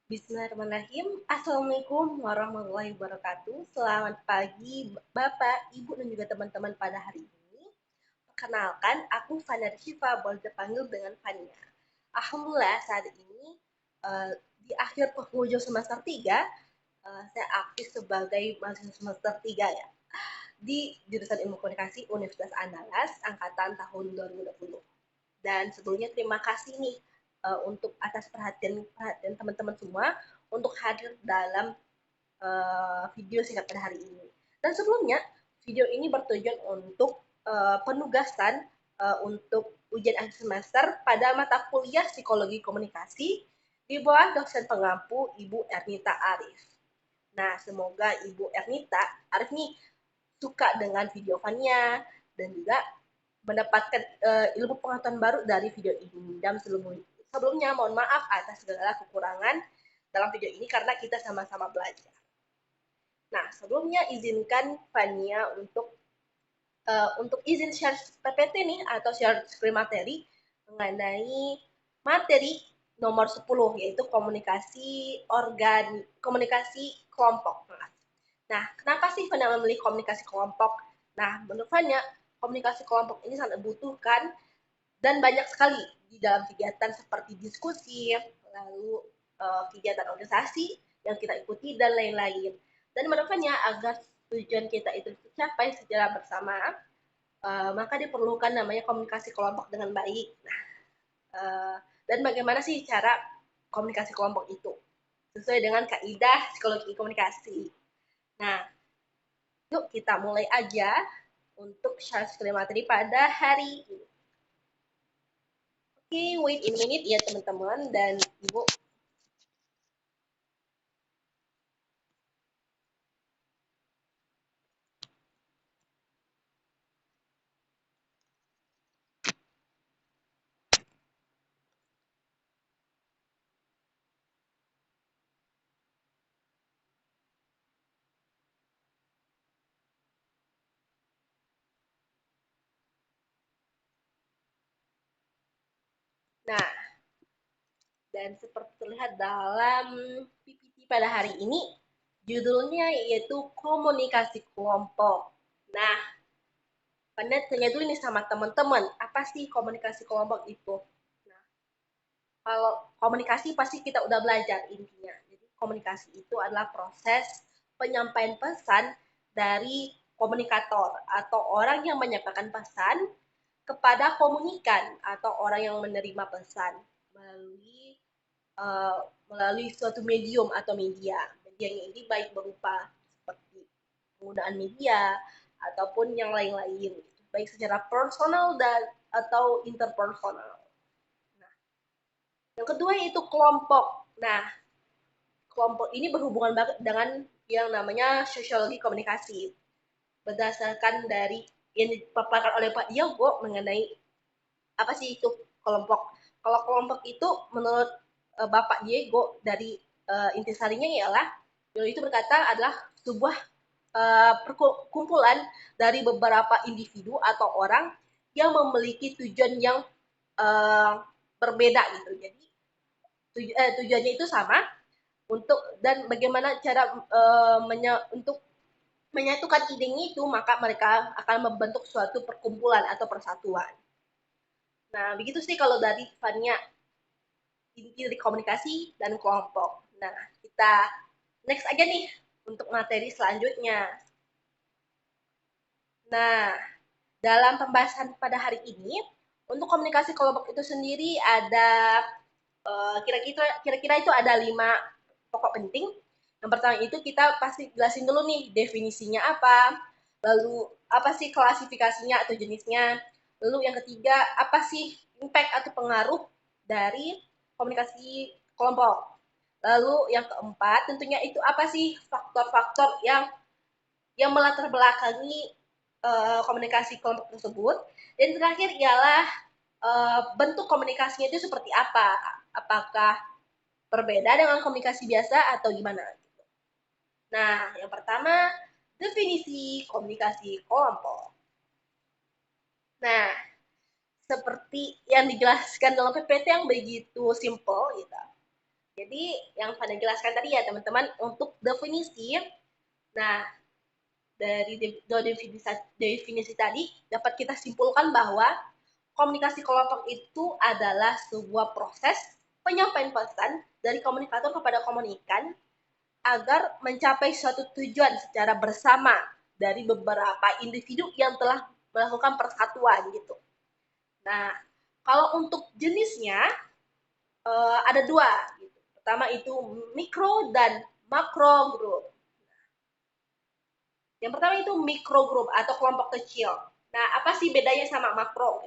Bismillahirrahmanirrahim. Assalamualaikum warahmatullahi wabarakatuh. Selamat pagi Bapak, Ibu, dan juga teman-teman pada hari ini. Perkenalkan, aku Fania Syifa, boleh dipanggil dengan Fania. Alhamdulillah saat ini di akhir penghujung semester 3, saya aktif sebagai mahasiswa semester 3 ya, di jurusan Ilmu Komunikasi Universitas Andalas angkatan tahun 2020. Dan sebelumnya terima kasih nih untuk atas perhatian teman-teman semua untuk hadir dalam video singkat pada hari ini. Dan sebelumnya video ini bertujuan untuk penugasan untuk ujian akhir semester pada mata kuliah Psikologi Komunikasi di bawah dosen pengampu Ibu Ernita Arif. Nah, semoga Ibu Ernita Arif nih suka dengan video Fania dan juga mendapatkan ilmu pengetahuan baru dari video ini. Dan sebelumnya mohon maaf atas segala kekurangan dalam video ini karena kita sama-sama belajar. Nah, sebelumnya izinkan Fania untuk izin share PPT nih atau share screen materi mengenai materi nomor 10 yaitu komunikasi kelompok. Nah, kenapa sih Fania memilih komunikasi kelompok? Nah, menurut Fania, komunikasi kelompok ini sangat dibutuhkan dan banyak sekali di dalam kegiatan seperti diskusi, lalu kegiatan organisasi yang kita ikuti dan lain-lain. Dan menurut Fania, agar tujuan kita itu tercapai secara bersama, maka diperlukan namanya komunikasi kelompok dengan baik. Nah, dan bagaimana sih cara komunikasi kelompok itu? Sesuai dengan kaidah psikologi komunikasi. Nah, yuk kita mulai aja untuk share screen materi pada hari ini. Oke, wait a minute ya teman-teman dan Ibu. Nah, dan seperti terlihat dalam PPT pada hari ini, judulnya yaitu komunikasi kelompok. Nah, Anda tanya dulu nih sama teman-teman, apa sih komunikasi kelompok itu? Nah, kalau komunikasi pasti kita udah belajar intinya. Jadi komunikasi itu adalah proses penyampaian pesan dari komunikator atau orang yang menyampaikan pesan kepada komunikan atau orang yang menerima pesan melalui uh, melalui suatu medium atau media. Medianya ini baik berupa seperti penggunaan media ataupun yang lain-lain, baik secara personal dan atau interpersonal. Nah, yang kedua yaitu kelompok. Nah, kelompok ini berhubungan banget dengan yang namanya sosiologi komunikasi. Berdasarkan dari yang dipaparkan oleh Pak Diogo mengenai apa sih itu kelompok. Kalau kelompok itu menurut Bapak Diego dari intisarinya ialah itu berkata adalah sebuah perkumpulan dari beberapa individu atau orang yang memiliki tujuan yang uh, berbeda gitu. Jadi tujuannya itu sama untuk dan bagaimana cara untuk menyatukan idenya itu maka mereka akan membentuk suatu perkumpulan atau persatuan. Nah, begitu sih kalau dari Fania inti dari komunikasi dan kelompok. Nah, kita next aja nih untuk materi selanjutnya. Nah, dalam pembahasan pada hari ini, untuk komunikasi kelompok itu sendiri ada kira-kira itu ada 5 pokok penting. Yang pertama itu kita pasti jelasin dulu nih definisinya apa, lalu apa sih klasifikasinya atau jenisnya, lalu yang ketiga apa sih impact atau pengaruh dari komunikasi kelompok, lalu yang keempat tentunya itu apa sih faktor-faktor yang melatar belakangi komunikasi kelompok tersebut, dan terakhir ialah bentuk komunikasinya itu seperti apa, apakah berbeda dengan komunikasi biasa atau gimana. Nah, yang pertama, definisi komunikasi kelompok. Nah, seperti yang dijelaskan dalam PPT yang begitu simple gitu. Jadi yang pada jelaskan tadi ya teman-teman untuk definisi. Nah, dari definisi tadi dapat kita simpulkan bahwa komunikasi kelompok itu adalah sebuah proses penyampaian pesan dari komunikator kepada komunikan agar mencapai suatu tujuan secara bersama dari beberapa individu yang telah melakukan persatuan gitu. Nah, kalau untuk jenisnya ada dua. Gitu. Pertama itu mikro dan makro group. Yang pertama itu mikro group atau kelompok kecil. Nah, apa sih bedanya sama makro?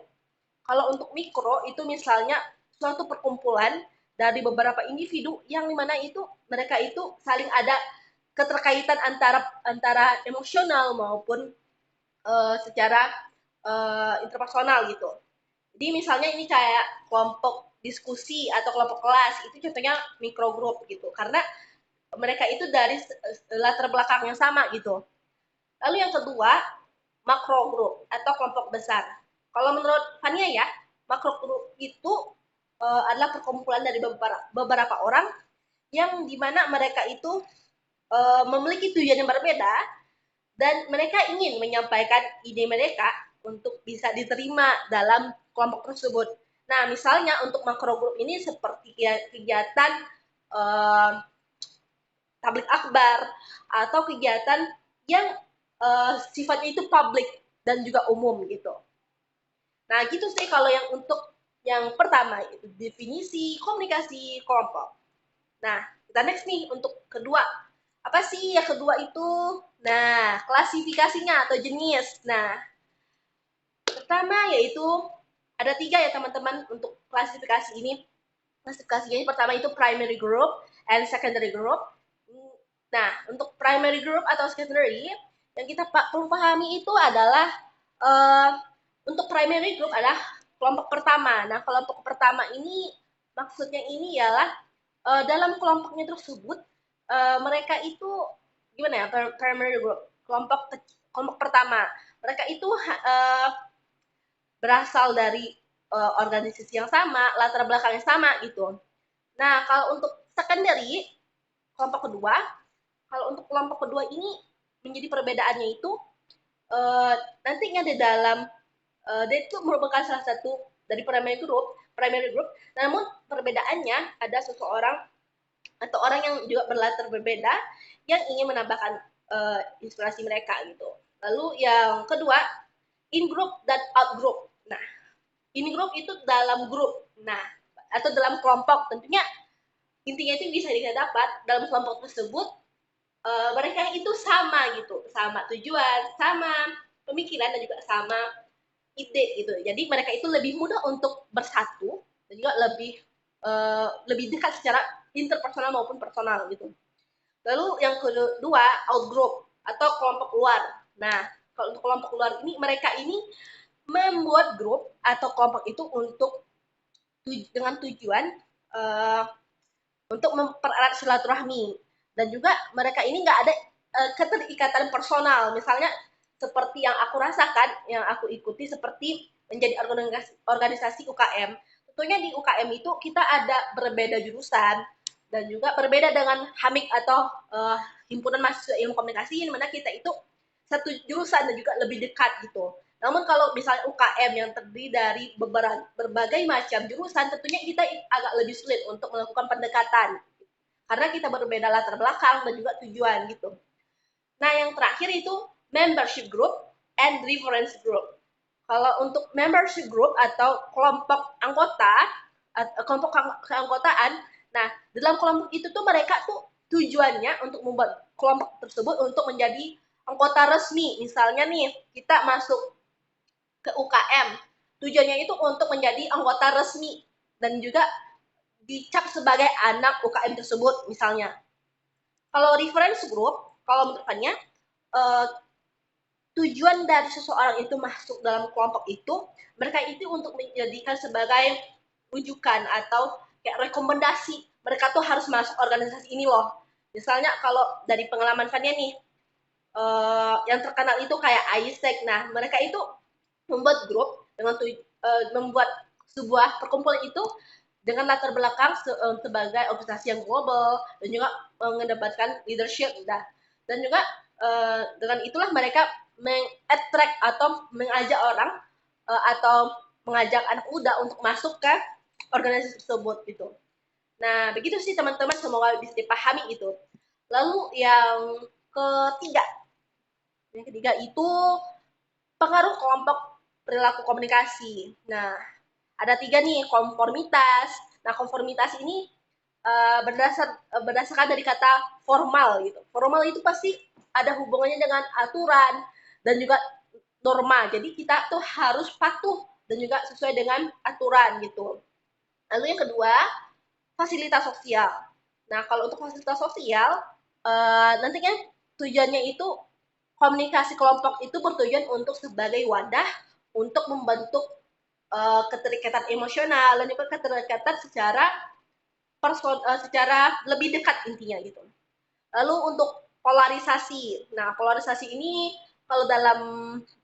Kalau untuk mikro itu misalnya suatu perkumpulan dari beberapa individu yang dimana itu mereka itu saling ada keterkaitan antara emosional maupun secara interpersonal gitu. Jadi misalnya ini kayak kelompok diskusi atau kelompok kelas itu contohnya mikro group gitu karena mereka itu dari latar belakang yang sama gitu. Lalu yang kedua makro group atau kelompok besar. Kalau menurut Fania ya, makro group itu adalah perkumpulan dari beberapa orang yang dimana mereka itu memiliki tujuan yang berbeda dan mereka ingin menyampaikan ide mereka untuk bisa diterima dalam kelompok tersebut. Nah, misalnya untuk makro group ini seperti kegiatan uh, tablik akbar atau kegiatan yang sifatnya itu publik dan juga umum gitu. Nah, gitu sih kalau yang untuk yang pertama itu definisi komunikasi kelompok. Nah, kita next nih untuk kedua. Apa sih yang kedua itu? Nah, klasifikasinya atau jenis. Nah, pertama yaitu ada 3 ya teman-teman untuk klasifikasi ini. Klasifikasinya ini pertama itu primary group and secondary group. Nah, untuk primary group atau secondary yang kita perlu pahami itu adalah uh, untuk primary group adalah kelompok pertama. Nah, kelompok pertama ini maksudnya ini ialah dalam kelompoknya tersebut mereka itu gimana ya primary group kelompok pertama mereka itu berasal dari organisasi yang sama, latar belakang yang sama gitu. Nah, kalau untuk secondary kelompok kedua, kalau untuk kelompok kedua ini menjadi perbedaannya itu nantinya di dalam dia itu merupakan salah satu dari primary group, namun perbedaannya ada seseorang atau orang yang juga berlatar berbeda yang ingin menambahkan inspirasi mereka gitu. Lalu yang kedua, in group dan out group. Nah, in group itu dalam grup. Nah, atau dalam kelompok tentunya intinya itu bisa dapat dalam kelompok tersebut mereka itu sama gitu, sama tujuan, sama pemikiran dan juga sama ide gitu. Jadi mereka itu lebih mudah untuk bersatu dan juga lebih dekat secara interpersonal maupun personal gitu. Lalu yang kedua outgroup atau kelompok luar. Nah, kalau untuk kelompok luar ini mereka ini membuat grup atau kelompok itu untuk dengan tujuan uh, untuk mempererat silaturahmi dan juga mereka ini nggak ada keterikatan personal. Misalnya seperti yang aku rasakan, yang aku ikuti seperti menjadi organisasi UKM. Tentunya di UKM itu kita ada berbeda jurusan dan juga berbeda dengan HAMIK atau himpunan mahasiswa ilmu komunikasi di mana kita itu satu jurusan dan juga lebih dekat gitu. Namun kalau misalnya UKM yang terdiri dari berbagai macam jurusan, tentunya kita agak lebih sulit untuk melakukan pendekatan karena kita berbeda latar belakang dan juga tujuan gitu. Nah, yang terakhir itu membership group and reference group. Kalau untuk membership group atau kelompok anggota, kelompok keanggotaan, nah dalam kelompok itu tuh mereka tuh tujuannya untuk membuat kelompok tersebut untuk menjadi anggota resmi. Misalnya nih, kita masuk ke UKM, tujuannya itu untuk menjadi anggota resmi dan juga dicap sebagai anak UKM tersebut misalnya. Kalau reference group, kalau menurutnya tujuan dari seseorang itu masuk dalam kelompok itu, mereka itu untuk menjadikan sebagai rujukan atau kayak rekomendasi. Mereka tuh harus masuk organisasi ini loh. Misalnya kalau dari pengalaman Fania nih, yang terkenal itu kayak ISEC. Nah, mereka itu membuat grup dengan membuat sebuah perkumpulan itu dengan latar belakang sebagai organisasi yang global dan juga mengedepankan leadership dan juga dengan itulah mereka meng-attract atau mengajak orang atau mengajak anak muda untuk masuk ke organisasi tersebut gitu. Nah, begitu sih teman-teman, semoga bisa dipahami itu. Lalu yang ketiga itu pengaruh kelompok perilaku komunikasi. Nah, ada 3 nih, konformitas. Nah, konformitas ini berdasarkan dari kata formal gitu. Formal itu pasti ada hubungannya dengan aturan dan juga norma. Jadi kita tuh harus patuh dan juga sesuai dengan aturan gitu. Lalu yang kedua, fasilitas sosial. Nah, kalau untuk fasilitas sosial, nantinya tujuannya itu komunikasi kelompok itu bertujuan untuk sebagai wadah untuk membentuk keterikatan emosional dan juga keterikatan secara lebih dekat intinya gitu. Lalu untuk polarisasi. Nah, polarisasi ini kalau dalam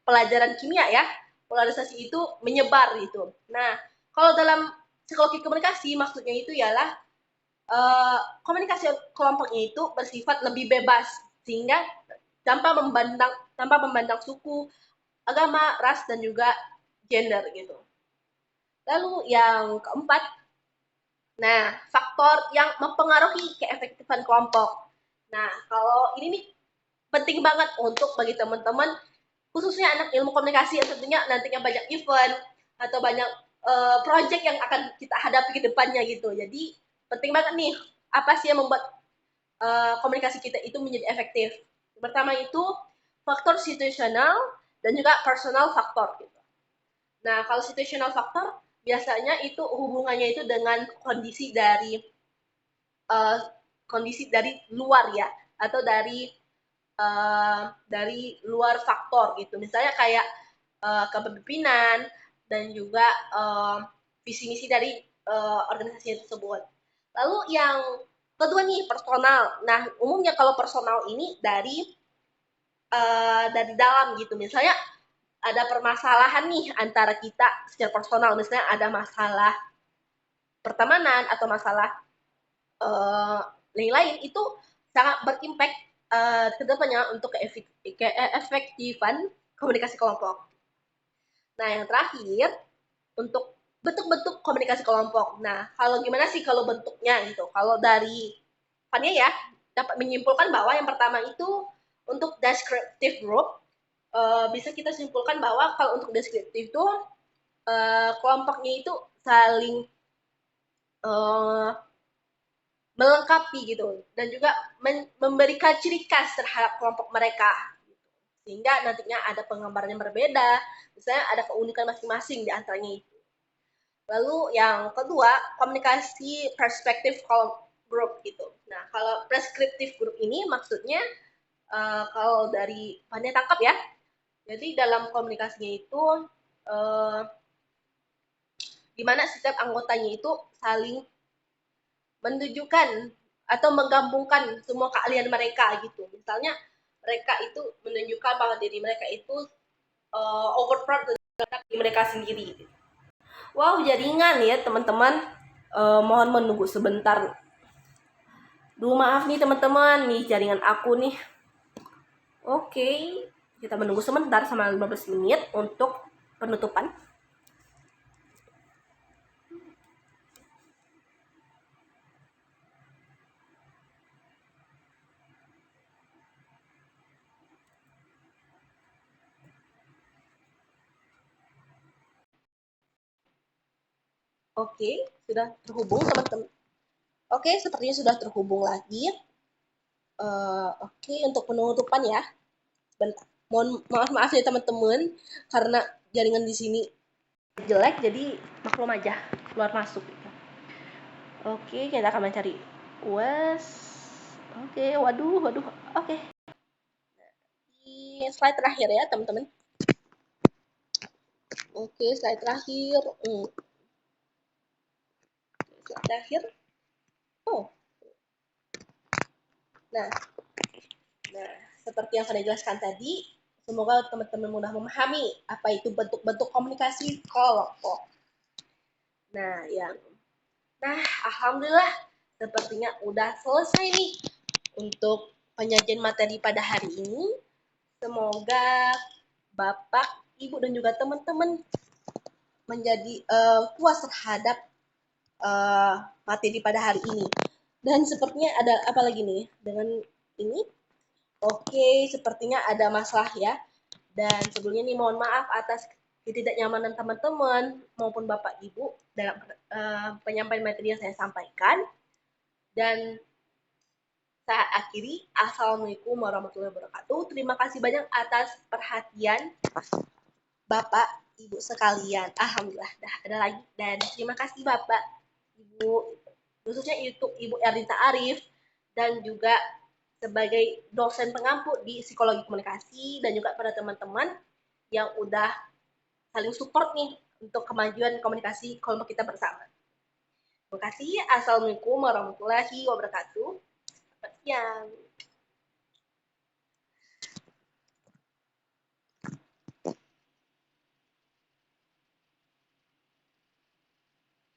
pelajaran kimia ya, polarisasi itu menyebar gitu. Nah, kalau dalam psikologi komunikasi maksudnya itu ialah komunikasi kelompoknya itu bersifat lebih bebas sehingga tanpa memandang suku, agama, ras dan juga gender gitu. Lalu yang keempat, nah faktor yang mempengaruhi keefektifan kelompok. Nah kalau ini nih penting banget untuk bagi teman-teman khususnya anak ilmu komunikasi yang tentunya nantinya banyak event atau banyak project yang akan kita hadapi ke depannya gitu. Jadi penting banget nih apa sih yang membuat komunikasi kita itu menjadi efektif. Pertama itu faktor situasional dan juga personal faktor gitu. Nah, kalau situational factor biasanya itu hubungannya itu dengan uh, kondisi dari luar ya atau dari luar faktor gitu. Misalnya kayak kepemimpinan dan juga visi misi dari organisasi tersebut. Lalu yang kedua nih personal. Nah, umumnya kalau personal ini dari dalam gitu. Misalnya ada permasalahan nih antara kita secara personal, misalnya ada masalah pertemanan atau masalah lain-lain itu sangat berimpact ke depannya untuk keefektifan komunikasi kelompok. Nah, yang terakhir untuk bentuk-bentuk komunikasi kelompok. Nah, kalau gimana sih kalau bentuknya gitu? Kalau dari Fania ya dapat menyimpulkan bahwa yang pertama itu untuk descriptive group bisa kita simpulkan bahwa kalau untuk deskriptif itu kelompoknya itu saling uh, melengkapi gitu dan juga memberikan ciri khas terhadap kelompok mereka sehingga nantinya ada penggambaran yang berbeda, misalnya ada keunikan masing-masing di antaranya itu. Lalu yang kedua, komunikasi perspektif group gitu. Nah, kalau preskriptif group ini maksudnya kalau dari Fania tangkap ya, jadi dalam komunikasinya itu uh, di mana setiap anggotanya itu saling menunjukkan atau menggabungkan semua keahlian mereka gitu. Misalnya mereka itu menunjukkan bahwa diri mereka itu overproud terhadap diri mereka sendiri. Wow, jaringan ya teman-teman. Mohon menunggu sebentar. Duh maaf nih teman-teman, nih jaringan aku nih. Oke, kita menunggu sebentar sama 15 menit untuk penutupan. Oke, sudah terhubung teman-teman. Oke, sepertinya sudah terhubung lagi. Oke, untuk penutupan ya. Bentar. Maaf ya teman-teman karena jaringan di sini jelek jadi maklum aja keluar masuk gitu. Oke, kita akan mencari US. Oke, waduh. Oke. Di slide terakhir ya teman-teman. Oke, slide terakhir. Slide terakhir. Oh. Nah, seperti yang saya jelaskan tadi, semoga teman-teman mudah memahami apa itu bentuk-bentuk komunikasi kelompok. Nah, yang Nah, alhamdulillah sepertinya udah selesai nih untuk penyajian materi pada hari ini. Semoga Bapak, Ibu, dan juga teman-teman menjadi puas terhadap materi pada hari ini. Dan sepertinya ada apa lagi nih dengan ini? Oke, sepertinya ada masalah ya. Dan sebelumnya nih mohon maaf atas ketidaknyamanan teman-teman maupun Bapak Ibu dalam penyampaian materi yang saya sampaikan. Dan saya akhiri, Assalamualaikum warahmatullahi wabarakatuh. Terima kasih banyak atas perhatian Bapak, Ibu sekalian. Alhamdulillah, dah ada lagi. Dan terima kasih Bapak, Ibu, khususnya untuk Ibu Ernita Arif, dan juga sebagai dosen pengampu di psikologi komunikasi, dan juga pada teman-teman yang udah saling support nih untuk kemajuan komunikasi kelompok kita bersama. Terima kasih. Assalamualaikum warahmatullahi wabarakatuh. Selamat siang.